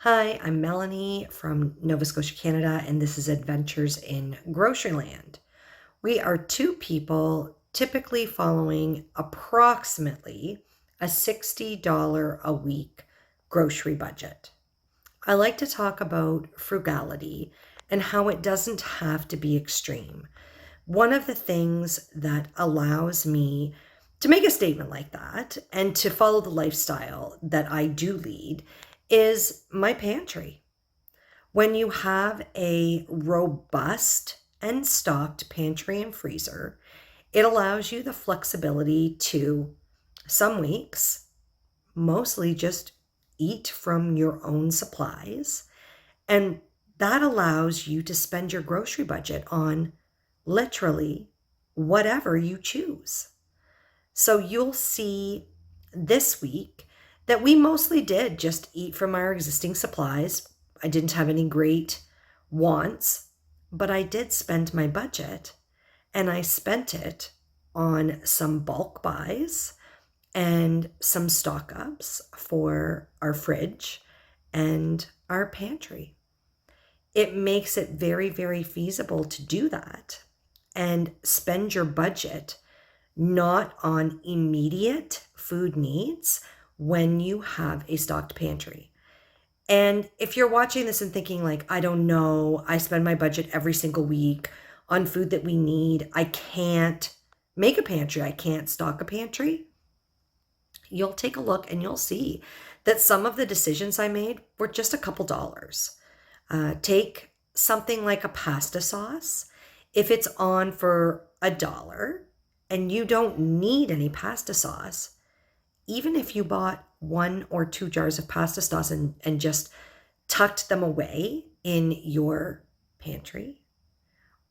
Hi, I'm Melanie from Nova Scotia, Canada, and this is Adventures in Groceryland. We are two people typically following approximately a $60 a week grocery budget. I like to talk about frugality and how it doesn't have to be extreme. One of the things that allows me to make a statement like that and to follow the lifestyle that I do lead is my pantry. When you have a robust and stocked pantry and freezer, it allows you the flexibility to some weeks mostly just eat from your own supplies. And that allows you to spend your grocery budget on literally whatever you choose. So you'll see this week that we mostly did just eat from our existing supplies. I didn't have any great wants, but I did spend my budget and I spent it on some bulk buys and some stock ups for our fridge and our pantry. It makes it very, very feasible to do that and spend your budget not on immediate food needs when you have a stocked pantry. And if you're watching this and thinking like, I don't know, I spend my budget every single week on food that we need, I can't make a pantry, I can't stock a pantry, you'll take a look and you'll see that some of the decisions I made were just a couple dollars. Take something like a pasta sauce. If it's on for $1 and you don't need any pasta sauce, even if you bought 1 or 2 jars of pasta sauce and just tucked them away in your pantry,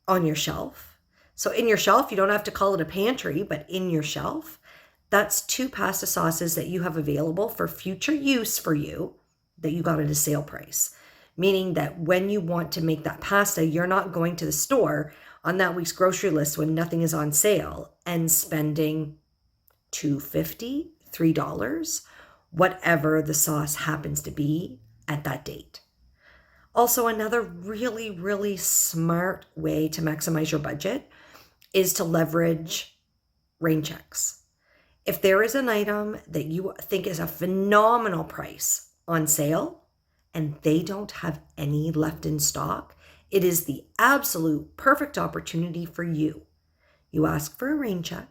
on your shelf. So in your shelf, you don't have to call it a pantry, but in your shelf, that's 2 pasta sauces that you have available for future use for you that you got at a sale price. Meaning that when you want to make that pasta, you're not going to the store on that week's grocery list when nothing is on sale and spending $2.50, $3, whatever the sauce happens to be at that date. Also, another really, really smart way to maximize your budget is to leverage rain checks. If there is an item that you think is a phenomenal price on sale and they don't have any left in stock, it is the absolute perfect opportunity for you. You ask for a rain check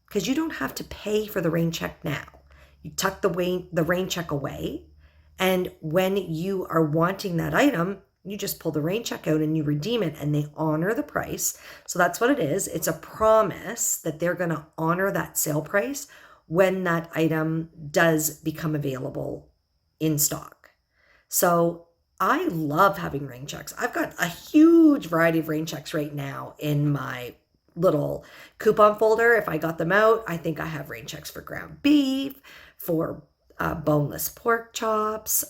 because you don't have to pay for the rain check now. You tuck the rain check away, and when you are wanting that item, you just pull the rain check out and you redeem it, and they honor the price. So that's what it is. It's a promise that they're going to honor that sale price when that item does become available in stock. So I love having rain checks. I've got a huge variety of rain checks right now in my little coupon folder. If I got them out, I think I have rain checks for ground beef, for boneless pork chops,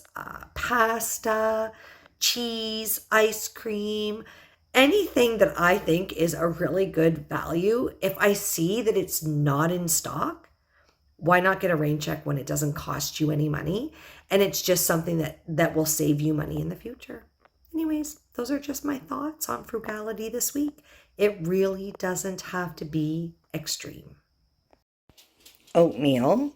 pasta, cheese, ice cream, anything that I think is a really good value. If I see that it's not in stock, why not get a rain check when it doesn't cost you any money? And it's just something that will save you money in the future. Anyways, those are just my thoughts on frugality this week. It really doesn't have to be extreme. Oatmeal.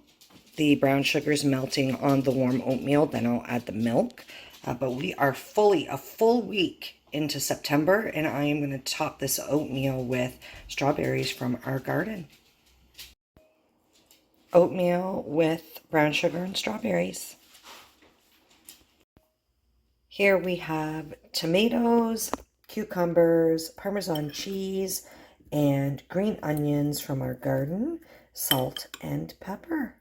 The brown sugar's melting on the warm oatmeal. Then I'll add the milk. But we are a full week into September, and I am going to top this oatmeal with strawberries from our garden. Oatmeal with brown sugar and strawberries. Here we have tomatoes, cucumbers, Parmesan cheese, and green onions from our garden, salt and pepper.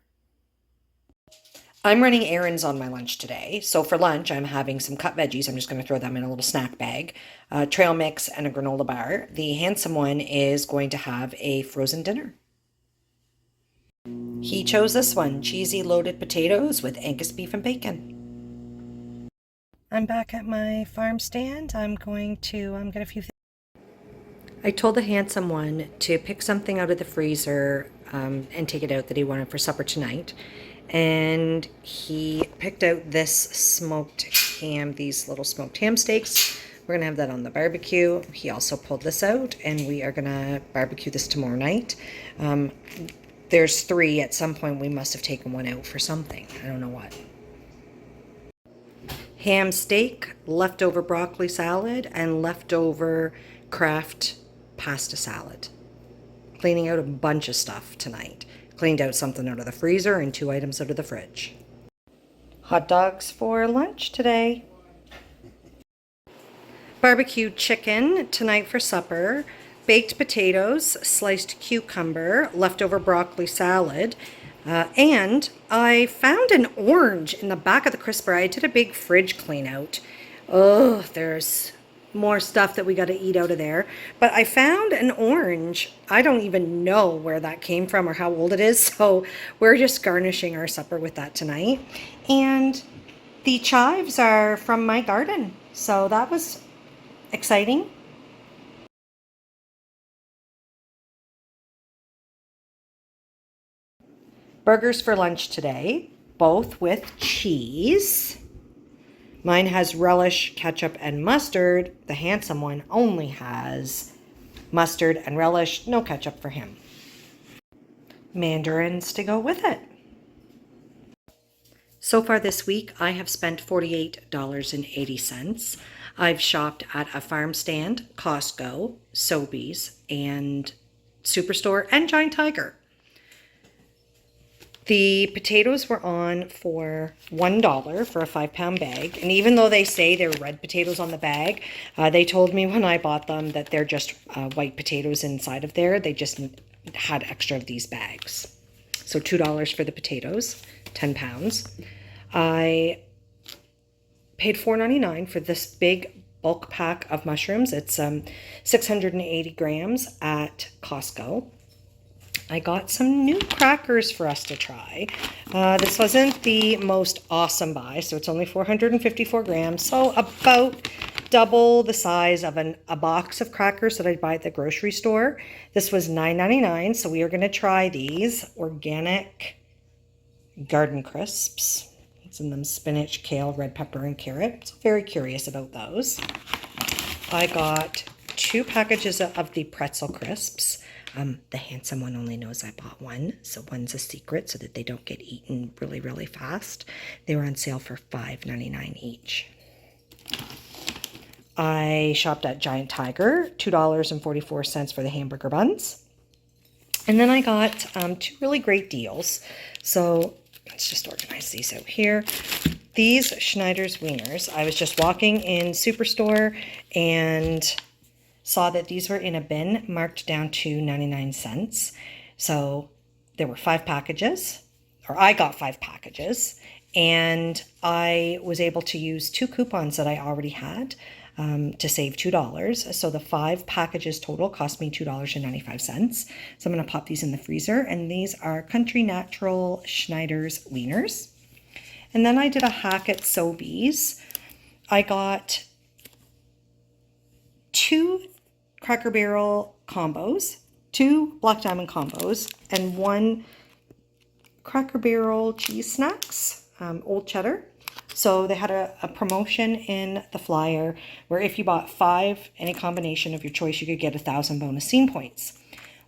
I'm running errands on my lunch today. So for lunch, I'm having some cut veggies. I'm just going to throw them in a little snack bag, trail mix, and a granola bar. The handsome one is going to have a frozen dinner. He chose this one, cheesy loaded potatoes with Angus beef and bacon. I'm back at my farm stand. I'm going to get a few things. I told the handsome one to pick something out of the freezer and take it out that he wanted for supper tonight. And he picked out this smoked ham, these little smoked ham steaks. We're gonna have that on the barbecue. He also pulled this out, and we are gonna barbecue this tomorrow night. There's 3. At some point we must have taken one out for something. I don't know what. Ham steak, leftover broccoli salad, and leftover Kraft pasta salad. Cleaning out a bunch of stuff tonight. Cleaned out something out of the freezer and 2 items out of the fridge. Hot dogs for lunch today. Barbecued chicken tonight for supper. Baked potatoes, sliced cucumber, leftover broccoli salad, and I found an orange in the back of the crisper. I did a big fridge clean out. Oh, there's more stuff that we got to eat out of there. But I found an orange. I don't even know where that came from or how old it is, so we're just garnishing our supper with that tonight. And the chives are from my garden, so that was exciting. Burgers for lunch today, both with cheese. Mine has relish, ketchup, and mustard. The handsome one only has mustard and relish, no ketchup for him. Mandarins to go with it. So far this week, I have spent $48.80. I've shopped at a farm stand, Costco, Sobeys, and Superstore, and Giant Tiger. The potatoes were on for $1 for a 5-pound bag. And even though they say they're red potatoes on the bag, they told me when I bought them that they're just white potatoes inside of there. They just had extra of these bags. So $2 for the potatoes, 10 pounds. I paid $4.99 for this big bulk pack of mushrooms. It's 680 grams at Costco. I got some new crackers for us to try. This wasn't the most awesome buy, so it's only 454 grams, so about double the size of a box of crackers that I'd buy at the grocery store. This was $9.99, so we are going to try these organic garden crisps. It's in them spinach, kale, red pepper, and carrot. So very curious about those. I got 2 packages of the pretzel crisps. The handsome one only knows I bought one, so one's a secret so that they don't get eaten really, really fast. They were on sale for $5.99 each. I shopped at Giant Tiger, $2.44 for the hamburger buns. And then I got 2 really great deals. So let's just organize these out here. These Schneider's Wieners, I was just walking in Superstore and saw that these were in a bin marked down to 99 cents. So there were 5 packages, or I got 5 packages, and I was able to use 2 coupons that I already had to save $2. So the 5 packages total cost me $2.95. So I'm going to pop these in the freezer, and these are Country Natural Schneider's Wieners. And then I did a hack at Sobeys. I got 2 Cracker Barrel combos, 2 Black Diamond combos, and 1 Cracker Barrel cheese snacks, Old Cheddar. So they had a promotion in the flyer where if you bought 5, any combination of your choice, you could get 1,000 bonus scene points.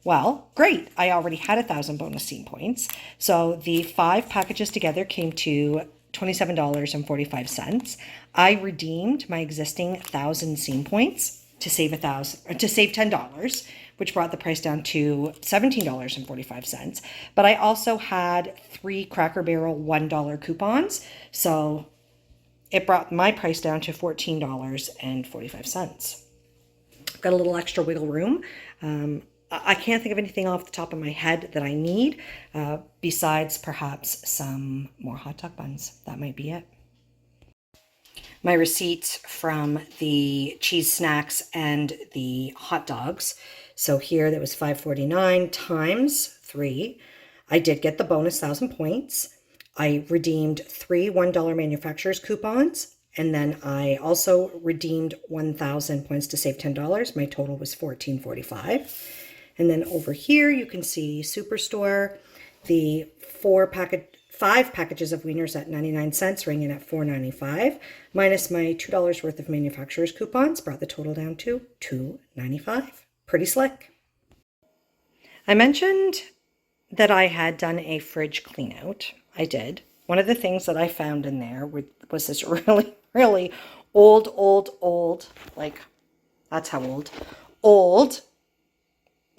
Well, great. I already had 1,000 bonus scene points. So the 5 packages together came to $27.45. I redeemed my existing 1,000 scene points to save $10, which brought the price down to $17.45. But I also had 3 Cracker Barrel $1 coupons, so it brought my price down to $14.45. Got a little extra wiggle room. I can't think of anything off the top of my head that I need, besides perhaps some more hot dog buns. That might be it. My receipts from the cheese snacks and the hot dogs. So here that was $5.49 times 3. I did get the bonus 1,000 points. I redeemed 3 $1 manufacturer's coupons, and then I also redeemed 1,000 points to save $10. My total was $14.45. And then over here you can see Superstore, the 5 packages of wieners at 99 cents, ringing at $4.95, minus my $2 worth of manufacturer's coupons, brought the total down to $2.95. Pretty slick. I mentioned that I had done a fridge clean out. I did. One of the things that I found in there was this really, really old, like that's how old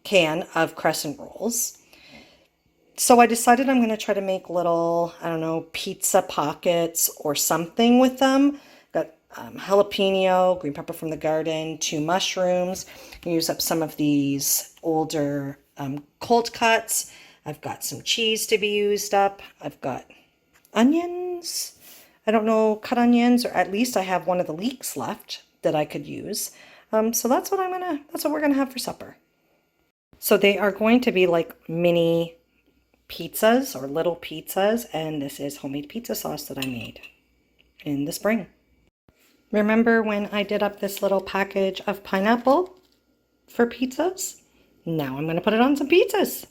can of crescent rolls. So I decided I'm going to try to make little, I don't know, pizza pockets or something with them. Got jalapeno, green pepper from the garden, 2 mushrooms. Use up some of these older cold cuts. I've got some cheese to be used up. I've got onions. I don't know, cut onions, or at least I have one of the leeks left that I could use. So that's what we're gonna have for supper. So they are going to be like mini pizzas or little pizzas, and this is homemade pizza sauce that I made in the spring. Remember when I did up this little package of pineapple for pizzas? Now I'm going to put it on some pizzas.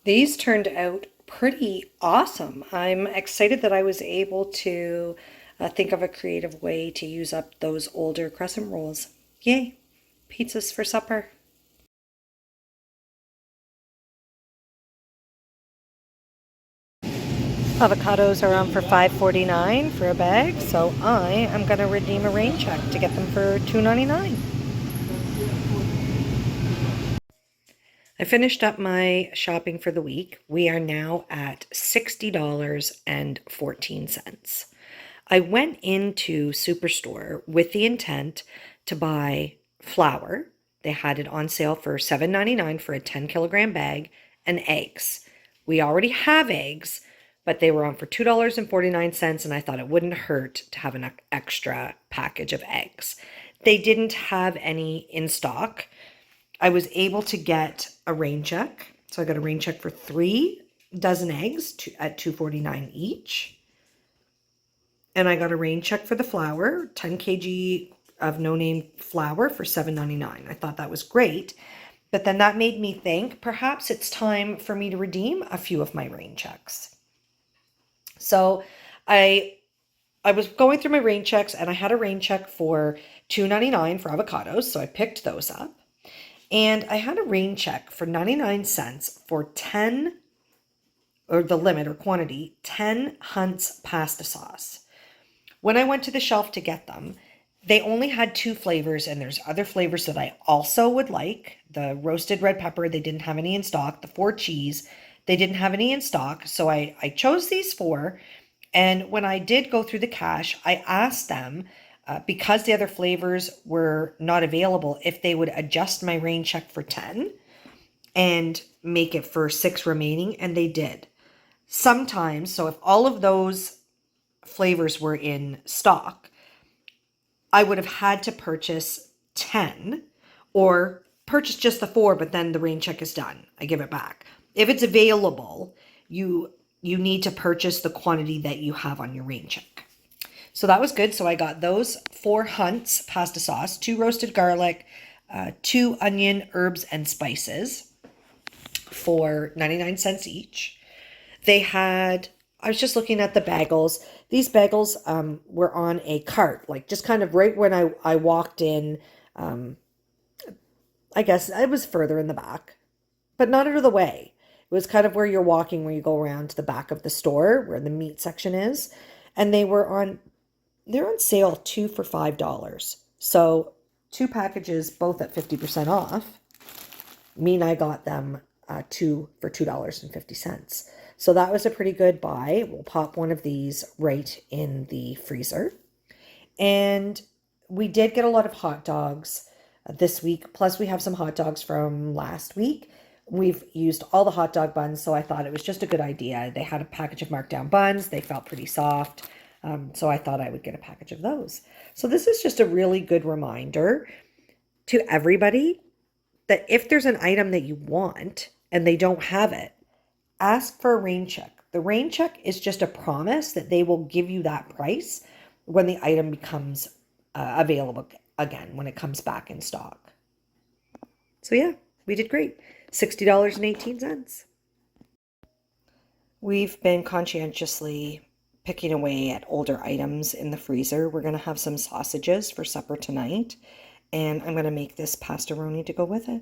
These turned out pretty awesome. I'm excited that I was able to think of a creative way to use up those older crescent rolls. Yay, pizzas for supper. Avocados are on for $5.49 for a bag, so I am going to redeem a rain check to get them for $2.99. I finished up my shopping for the week. We are now at $60.14. I went into Superstore with the intent to buy flour. They had it on sale for $7.99 for a 10-kilogram bag, and eggs. We already have eggs, but they were on for $2.49, and I thought it wouldn't hurt to have an extra package of eggs. They didn't have any in stock. I was able to get a rain check. So I got a rain check for 3 dozen eggs at $2.49 each. And I got a rain check for the flour, 10 kg of no-name flour for $7.99. I thought that was great. But then that made me think perhaps it's time for me to redeem a few of my rain checks. So I was going through my rain checks, and I had a rain check for $2.99 for avocados. So I picked those up. And I had a rain check for 99 cents for 10, or the limit or quantity, 10 Hunt's pasta sauce. When I went to the shelf to get them, they only had 2 flavors, and there's other flavors that I also would like. The roasted red pepper, they didn't have any in stock. The 4 cheese, they didn't have any in stock. So I chose these 4. And when I did go through the cash, I asked them, because the other flavors were not available, if they would adjust my rain check for 10 and make it for 6 remaining, and they did. Sometimes, so if all of those flavors were in stock, I would have had to purchase 10 or purchase just the 4, but then the rain check is done. I give it back. If it's available, you need to purchase the quantity that you have on your rain check. So that was good. So I got those 4 Hunt's pasta sauce, 2 roasted garlic, 2 onion, herbs, and spices for 99 cents each. They had, I was just looking at the bagels. These bagels were on a cart, like just kind of right when I walked in. I guess it was further in the back, but not out of the way. It was kind of where you're walking, where you go around to the back of the store where the meat section is. And they're on sale 2 for $5. So 2 packages, both at 50% off, mean I got them 2 for $2.50. So that was a pretty good buy. We'll pop one of these right in the freezer. And we did get a lot of hot dogs this week. Plus we have some hot dogs from last week. We've used all the hot dog buns, so I thought it was just a good idea. They had a package of markdown buns. They felt pretty soft. So I thought I would get a package of those. So this is just a really good reminder to everybody that if there's an item that you want and they don't have it, ask for a rain check. The rain check is just a promise that they will give you that price when the item becomes available again, when it comes back in stock. So yeah, we did great. $60.18. We've been conscientiously picking away at older items in the freezer. We're going to have some sausages for supper tonight, and I'm going to make this pastaroni to go with it.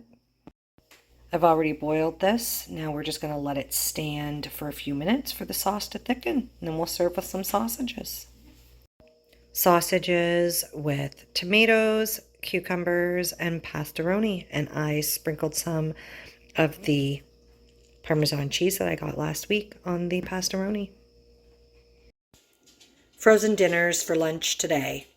I've already boiled this. Now we're just going to let it stand for a few minutes for the sauce to thicken, and then we'll serve with some sausages. Sausages with tomatoes, cucumbers, and pastaroni, and I sprinkled some of the Parmesan cheese that I got last week on the pastaroni. Frozen dinners for lunch today.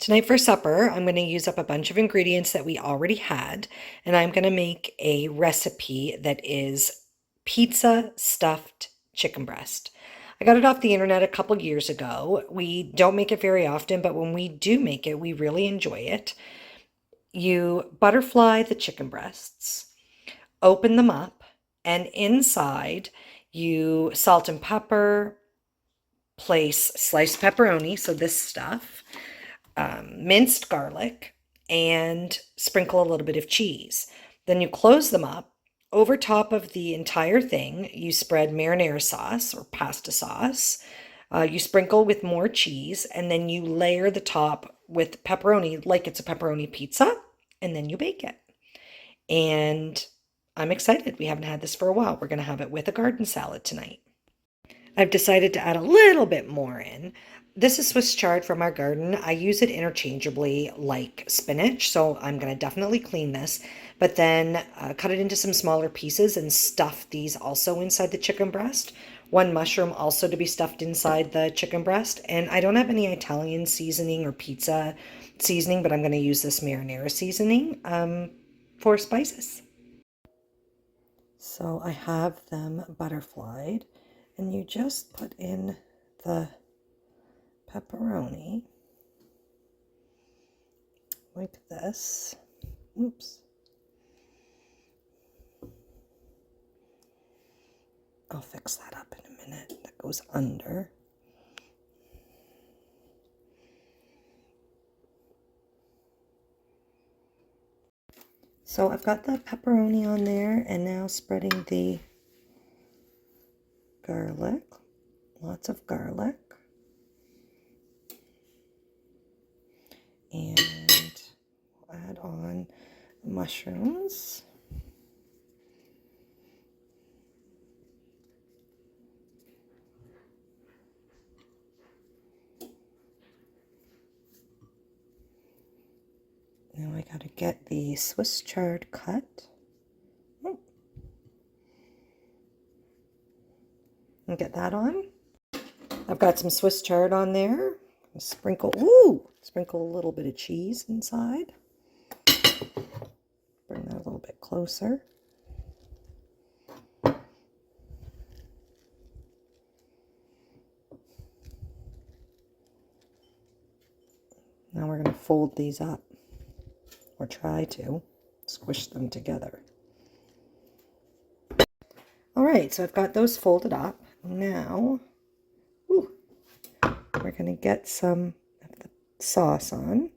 Tonight for supper, I'm going to use up a bunch of ingredients that we already had, and I'm going to make a recipe that is pizza stuffed chicken breast. I got it off the internet a couple years ago. We don't make it very often, but when we do make it, we really enjoy it. You butterfly the chicken breasts, open them up, and inside you salt and pepper, place sliced pepperoni, so this stuff, minced garlic, and sprinkle a little bit of cheese. Then you close them up. Over top of the entire thing, you spread marinara sauce or pasta sauce. You sprinkle with more cheese, and then you layer the top with pepperoni like it's a pepperoni pizza, and then you bake it. And I'm excited. We haven't had this for a while. We're going to have it with a garden salad tonight. I've decided to add a little bit more in. This is Swiss chard from our garden. I use it interchangeably like spinach, so I'm going to definitely clean this, but then cut it into some smaller pieces and stuff these also inside the chicken breast. One mushroom also to be stuffed inside the chicken breast, and I don't have any Italian seasoning or pizza seasoning, but I'm going to use this marinara seasoning for spices. So I have them butterflied, and you just put in the pepperoni like this. Oops. I'll fix that up in a minute. That goes under. So I've got the pepperoni on there, and now spreading the garlic. Lots of garlic. And we'll add on the mushrooms. Now I gotta get the Swiss chard cut. And get that on. I've got some Swiss chard on there. Sprinkle a little bit of cheese inside. Bring that a little bit closer. Now we're going to fold these up, or try to squish them together. All right, so I've got those folded up. Now, we're going to get some of the sauce on.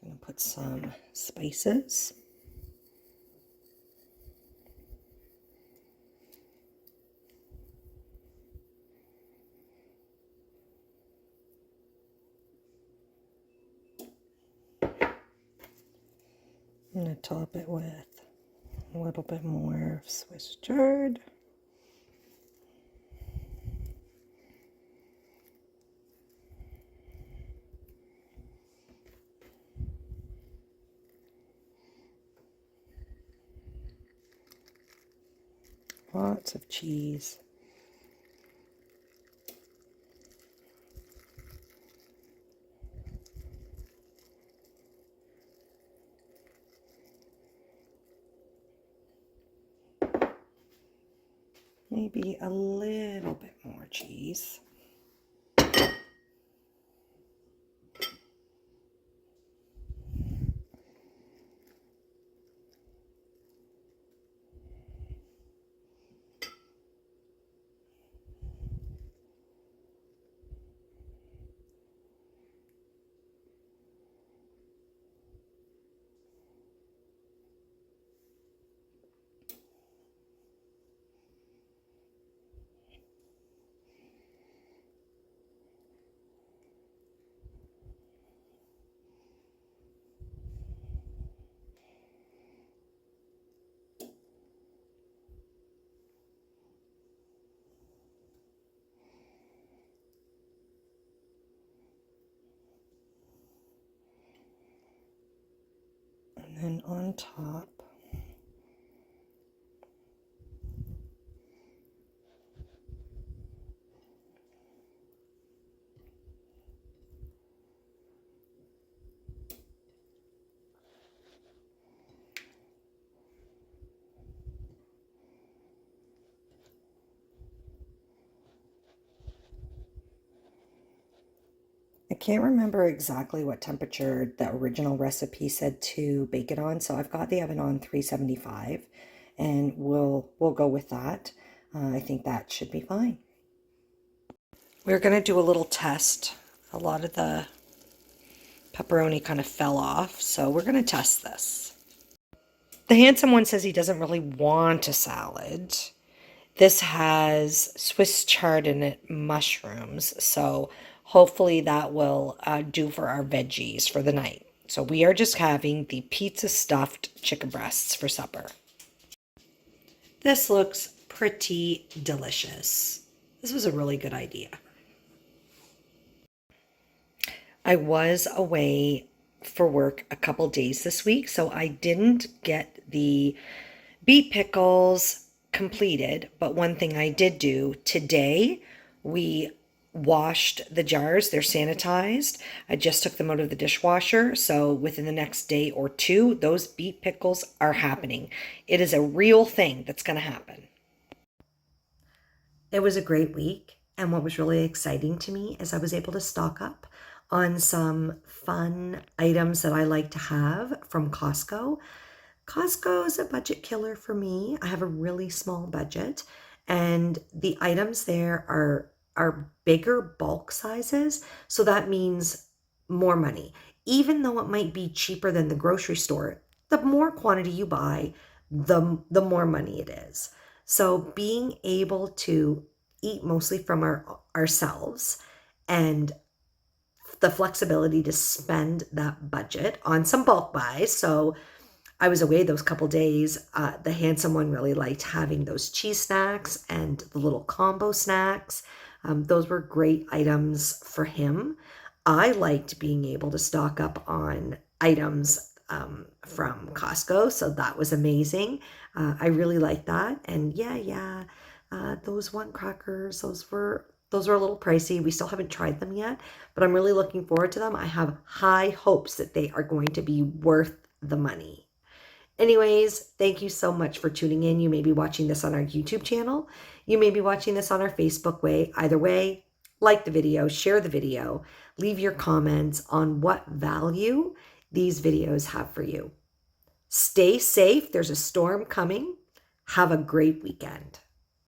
I'm going to put some spices. I'm going to top it with a little bit more Swiss chard. Lots of cheese. Maybe a little bit more cheese. And on top, I can't remember exactly what temperature the original recipe said to bake it on, so I've got the oven on 375, and we'll go with that. I think that should be fine. We're going to do a little test. A lot of the pepperoni kind of fell off, so we're going to test this. The handsome one says he doesn't really want a salad. This has Swiss chard in it, mushrooms, so hopefully that will do for our veggies for the night. So we are just having the pizza stuffed chicken breasts for supper. This looks pretty delicious. This was a really good idea. I was away for work a couple days this week, so I didn't get the beet pickles completed. But one thing I did do today, we washed the jars. They're sanitized. I just took them out of the dishwasher. So within the next day or two, those beet pickles are happening. It is a real thing that's going to happen. It was a great week. And what was really exciting to me is I was able to stock up on some fun items that I like to have from Costco. Costco is a budget killer for me. I have a really small budget, and the items there are bigger bulk sizes, so that means more money. Even though it might be cheaper than the grocery store, the more quantity you buy, the more money it is. So being able to eat mostly from ourselves and the flexibility to spend that budget on some bulk buys. So I was away those couple days. The handsome one really liked having those cheese snacks and the little combo snacks. Those were great items for him. I liked being able to stock up on items from Costco, so that was amazing. I really liked that. And those one crackers, those were a little pricey. We still haven't tried them yet, but I'm really looking forward to them. I have high hopes that they are going to be worth the money. Anyways, thank you so much for tuning in. You may be watching this on our YouTube channel. You may be watching this on our Facebook way. Either way, like the video, share the video, leave your comments on what value these videos have for you. Stay safe. There's a storm coming. Have a great weekend.